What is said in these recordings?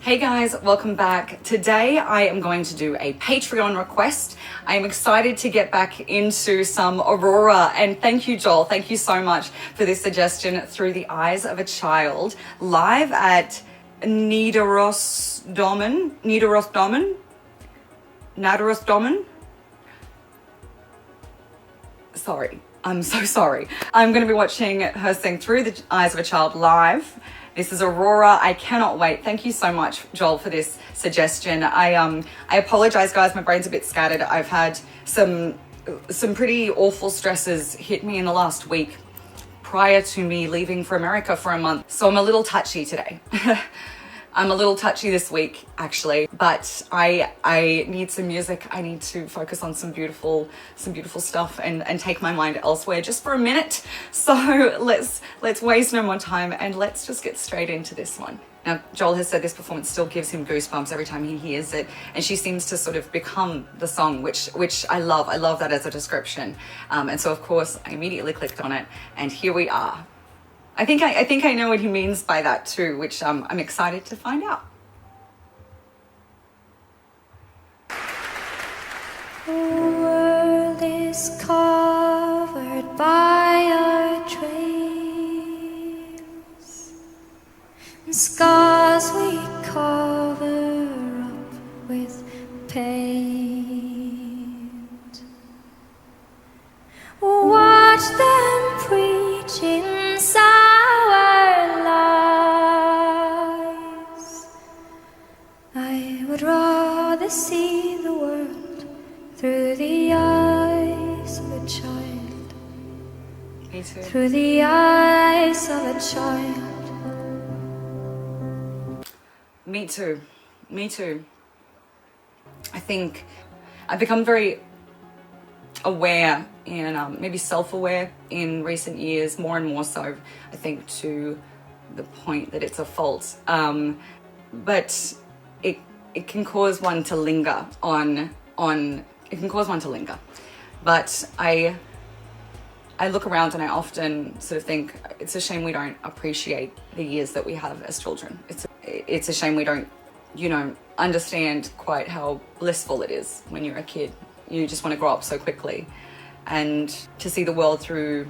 Hey guys, welcome back. Today I am going to do a Patreon request. I am excited to get back into some Aurora, and thank you, Joel. Thank you so much for this suggestion. Through the Eyes of a Child, live at Nidarosdomen. Sorry, I'm so sorry. I'm going to be watching her sing Through the Eyes of a Child live. This is Aurora. I cannot wait. Thank you so much, Joel, for this suggestion. I apologize, guys. My brain's a bit scattered. I've had some pretty awful stresses hit me in the last week prior to me leaving for America for a month. So I'm a little touchy today. I'm a little touchy this week, actually, but I need some music. I need to focus on some beautiful stuff and take my mind elsewhere just for a minute. So let's waste no more time and let's just get straight into this one. Now, Joel has said this performance still gives him goosebumps every time he hears it, and she seems to sort of become the song, which I love. I love that as a description. And so, of course, I immediately clicked on it, and here we are. I think I know what he means by that too, which I'm excited to find out. The world is covered by our trails, and scars we cover up with paint. Watch them preaching see the world through the eyes of a child. Me too. Through the eyes of a child. Me too. Me too. I think I've become very aware and maybe self-aware in recent years, more and more so, I think, to the point that it's a fault. But it can cause one to linger on it can cause one to linger. But I look around and I often sort of think it's a shame we don't appreciate the years that we have as children. It's a shame we don't, understand quite how blissful it is when you're a kid. You just want to grow up so quickly, and to see the world through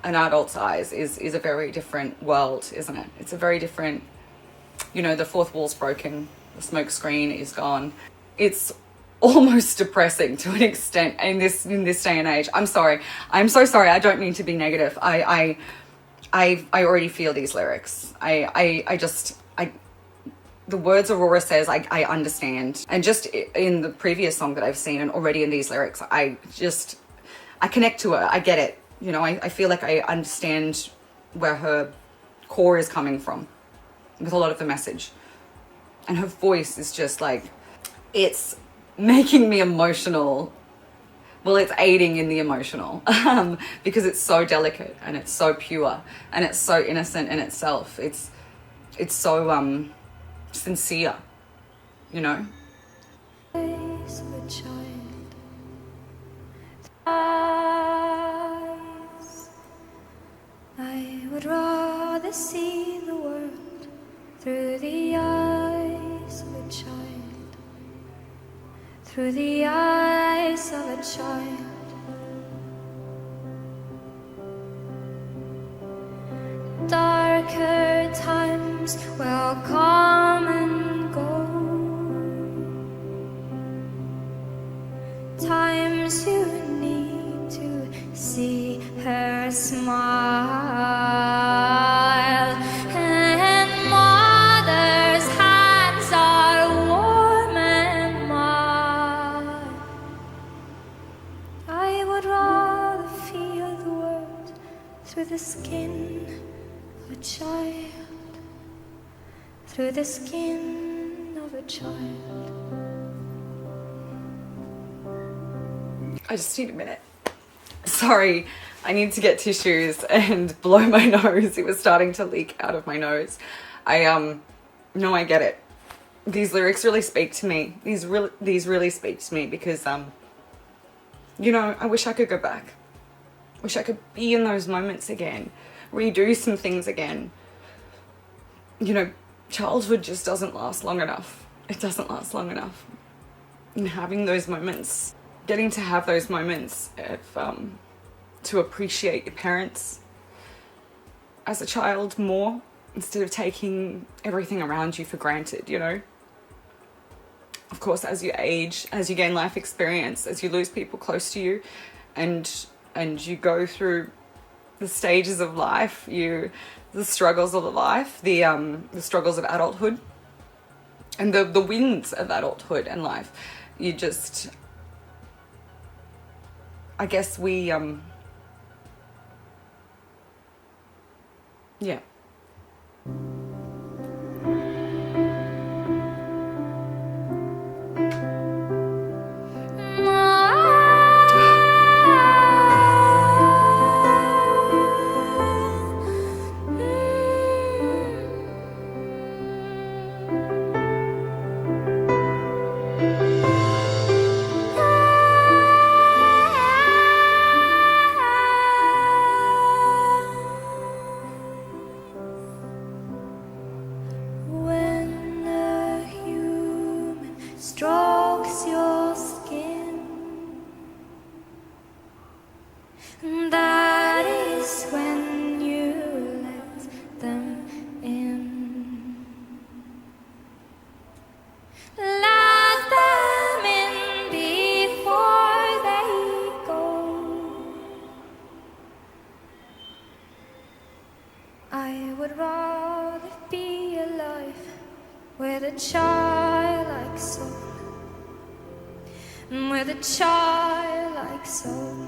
an adult's eyes is a very different world, isn't it? It's a very different, the fourth wall's broken. The smoke screen is gone. It's almost depressing to an extent in this day and age. I'm sorry. I'm so sorry. I don't mean to be negative. I already feel these lyrics. The words Aurora says, I understand. And just in the previous song that I've seen and already in these lyrics, I connect to her. I get it. I feel like I understand where her core is coming from with a lot of the message. And her voice is just like, it's making me emotional. Well, it's aiding in the emotional because it's so delicate and it's so pure and it's so innocent in itself. It's so sincere, Eyes of a child. Eyes. I would rather see the world through the eyes of a child. Through the eyes of a child. Darker times will come and go. Times you need to see her smile. And mother's hands are warm and mild. I would rather feel the world through the skin of a child. Through the skin of a child. I just need a minute. Sorry, I need to get tissues and blow my nose. It was starting to leak out of my nose. I get it. These lyrics really speak to me. These really speak to me because I wish I could go back. Wish I could be in those moments again. Redo some things again. childhood just doesn't last long enough. It doesn't last long enough. And having those moments, getting to have those moments of, to appreciate your parents as a child more, instead of taking everything around you for granted, you know? Of course, as you age, as you gain life experience, as you lose people close to you, and you go through the stages of life, the struggles of life, the struggles of adulthood, and the wins of adulthood and life, you just, I guess we, yeah. When a human strokes your skin, that is when you let them in. Let them in before they go. I would rather be alive with a childlike soul, with a childlike soul.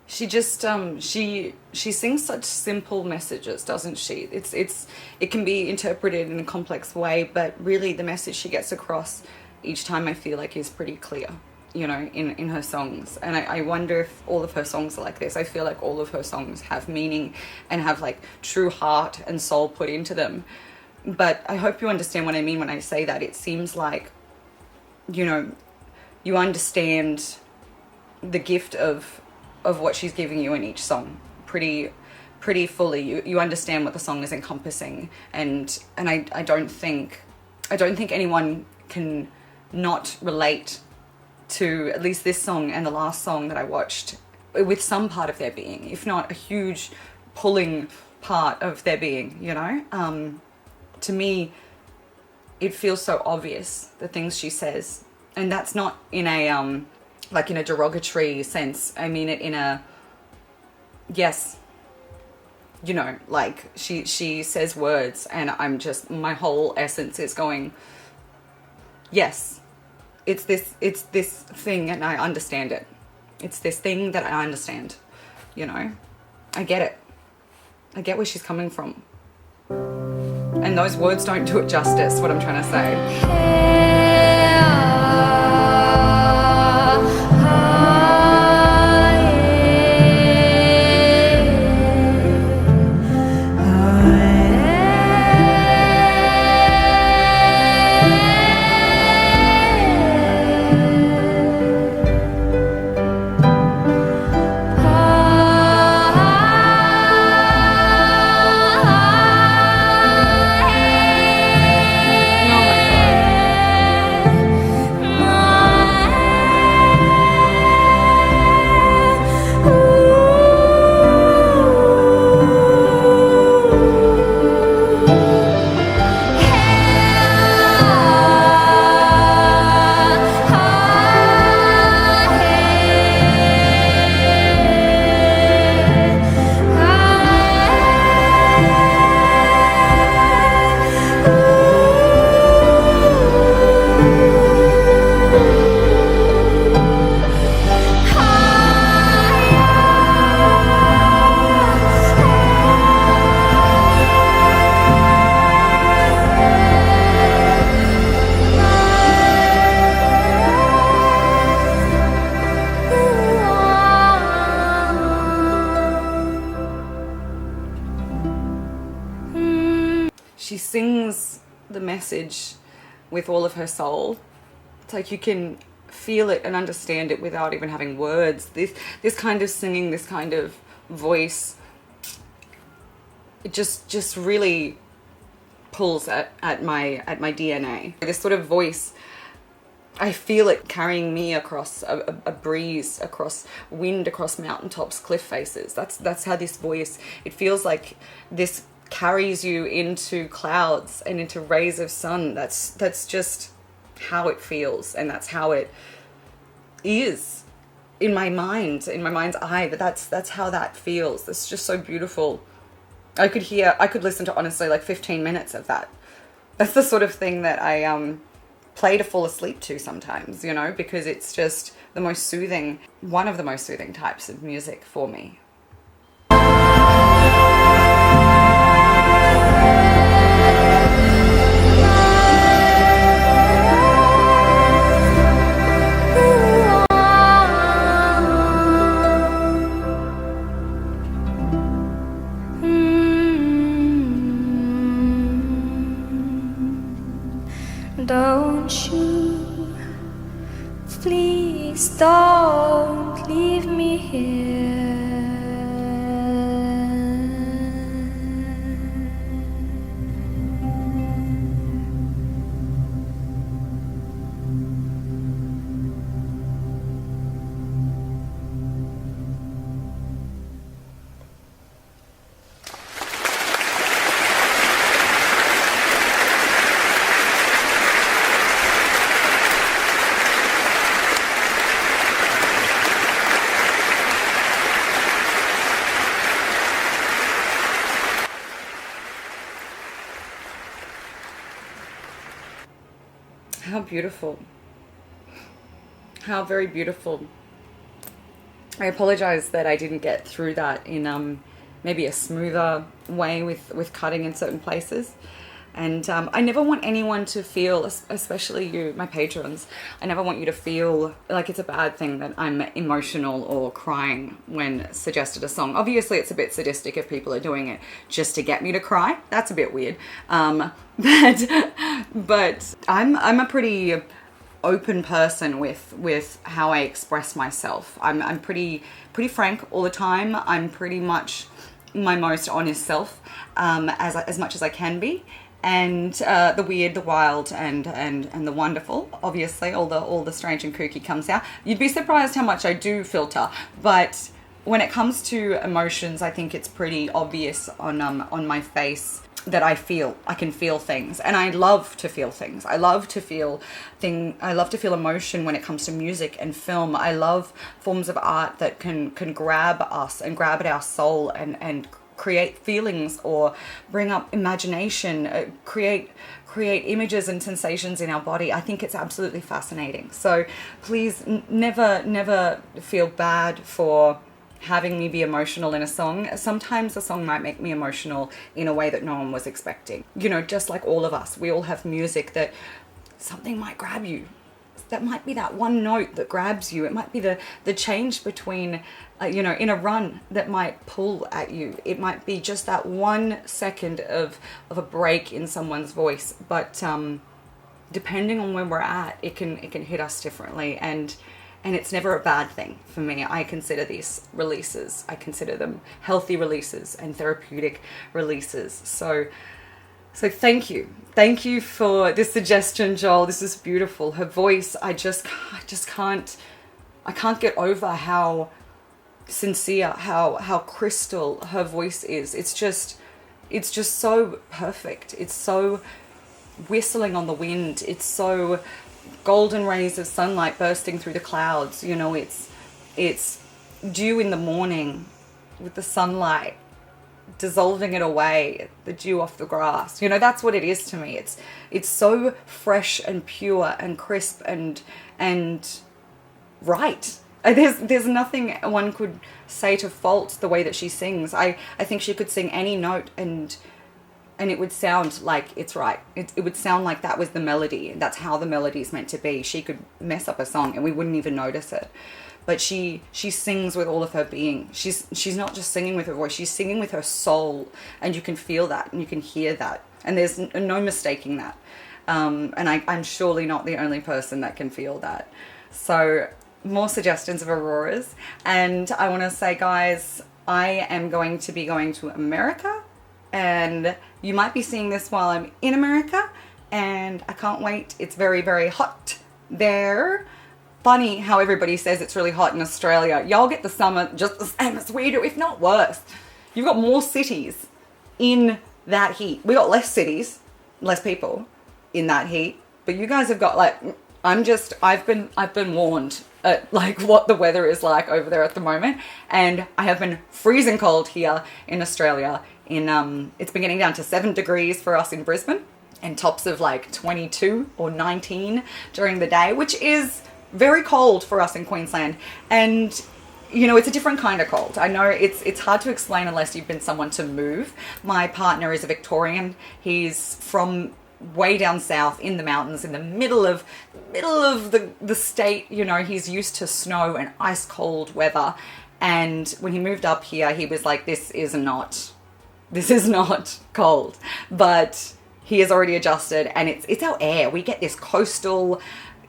She just she sings such simple messages, doesn't she? It can be interpreted in a complex way, but really the message she gets across each time, I feel like, is pretty clear, you know, in her songs. And I wonder if all of her songs are like this. I feel like all of her songs have meaning and have like true heart and soul put into them. But I hope you understand what I mean when I say that. It seems like, you know, you understand the gift of what she's giving you in each song pretty fully. You understand what the song is encompassing, and I don't think anyone can not relate to at least this song and the last song that I watched with some part of their being, if not a huge pulling part of their being, you know? To me, it feels so obvious, the things she says. And that's not in a, like in a derogatory sense. I mean it in a, yes, you know, like she says words and I'm just, my whole essence is going, yes, it's this thing and I understand it. It's this thing that I understand, you know? I get it. I get where she's coming from. And those words don't do it justice, what I'm trying to say. She sings the message with all of her soul. It's like you can feel it and understand it without even having words. This kind of singing, this kind of voice, it just really pulls at my DNA. This sort of voice, I feel it carrying me across a breeze, across wind, across mountaintops, cliff faces. That's how this voice, it feels like this carries you into clouds and into rays of sun. That's just how it feels, and that's how it is in my mind's eye. But that's how that feels. It's just so beautiful. I could listen to honestly like 15 minutes of that. That's the sort of thing that I play to fall asleep to sometimes, you know, because it's just the most soothing, one of the most soothing types of music for me. Don't you, please don't leave me here. How beautiful. How very beautiful. I apologize that I didn't get through that in maybe a smoother way with cutting in certain places. And I never want anyone to feel, especially you, my patrons, I never want you to feel like it's a bad thing that I'm emotional or crying when suggested a song. Obviously, it's a bit sadistic if people are doing it just to get me to cry. That's a bit weird. But I'm a pretty open person with how I express myself. I'm pretty frank all the time. I'm pretty much my most honest self, as much as I can be. And the weird, the wild, and the wonderful. Obviously, all the strange and kooky comes out. You'd be surprised how much I do filter. But when it comes to emotions, I think it's pretty obvious on my face that I can feel things, and I love to feel things. I love to feel emotion when it comes to music and film. I love forms of art that can grab us and grab at our soul and create feelings or bring up imagination, create images and sensations in our body. I think it's absolutely fascinating. So please never feel bad for having me be emotional in a song. Sometimes a song might make me emotional in a way that no one was expecting. You know, just like all of us, we all have music that something might grab you. That might be that one note that grabs you. It might be the change between, in a run that might pull at you. It might be just that 1 second of a break in someone's voice. But depending on where we're at, it can hit us differently. And it's never a bad thing for me. I consider these releases, I consider them healthy releases and therapeutic releases. So thank you. Thank you for this suggestion, Joel. This is beautiful. Her voice, I can't get over how sincere, how crystal her voice is. It's just so perfect. It's so whistling on the wind. It's so golden rays of sunlight bursting through the clouds. You know, it's dew in the morning with the sunlight dissolving it away, the dew off the grass. You know, that's what it is to me. It's so fresh and pure and crisp and right. There's nothing one could say to fault the way that she sings. I think she could sing any note and it would sound like it's right. It would sound like that was the melody, and that's how the melody is meant to be. She could mess up a song and we wouldn't even notice it. But she sings with all of her being. She's not just singing with her voice, she's singing with her soul, and you can feel that and you can hear that. And there's no mistaking that. And I'm surely not the only person that can feel that. So more suggestions of Auroras. And I want to say, guys, I am going to be going to America, and you might be seeing this while I'm in America, and I can't wait. It's very, very hot there. Funny how everybody says it's really hot in Australia. Y'all get the summer just the same as we do, if not worse. You've got more cities in that heat. We got less cities, less people in that heat, but you guys have got like, I've been warned at like what the weather is like over there at the moment, and I have been freezing cold here in Australia. It's been getting down to 7 degrees for us in Brisbane, and tops of like 22 or 19 during the day, which is very cold for us in Queensland. And you know, it's a different kind of cold. I know it's hard to explain unless you've been someone to move. My partner is a Victorian. He's from way down south in the mountains, in the middle of the state. You know, he's used to snow and ice cold weather. And when he moved up here, he was like, this is not cold. But he has already adjusted, and it's our air. We get this coastal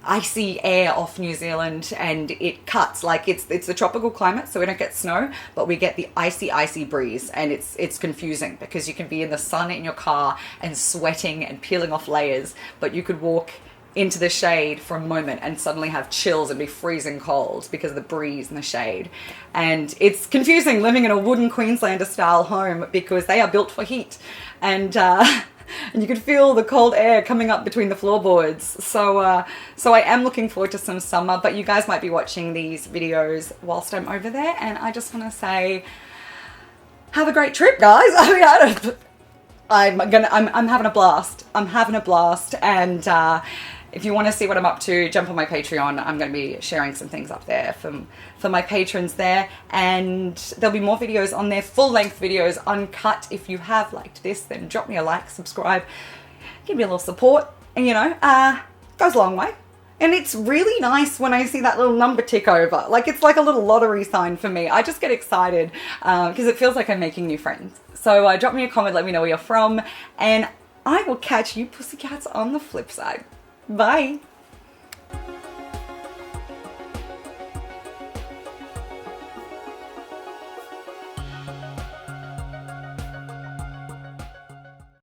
icy air off New Zealand, and it cuts. Like it's the tropical climate, so we don't get snow, but we get the icy breeze, and it's confusing because you can be in the sun in your car and sweating and peeling off layers, but you could walk into the shade for a moment and suddenly have chills and be freezing cold because of the breeze and the shade. And it's confusing living in a wooden Queenslander style home because they are built for heat, and you could feel the cold air coming up between the floorboards. So I am looking forward to some summer, but you guys might be watching these videos whilst I'm over there, and I just want to say, have a great trip, guys. I mean, I'm having a blast. I'm having a blast, and if you want to see what I'm up to, jump on my Patreon. I'm going to be sharing some things up there for my patrons there, and there'll be more videos on there, full-length videos, uncut. If you have liked this, then drop me a like, subscribe, give me a little support, and you know, goes a long way. And it's really nice when I see that little number tick over. Like, it's like a little lottery sign for me. I just get excited because it feels like I'm making new friends. So drop me a comment, let me know where you're from, and I will catch you pussycats on the flip side. Bye.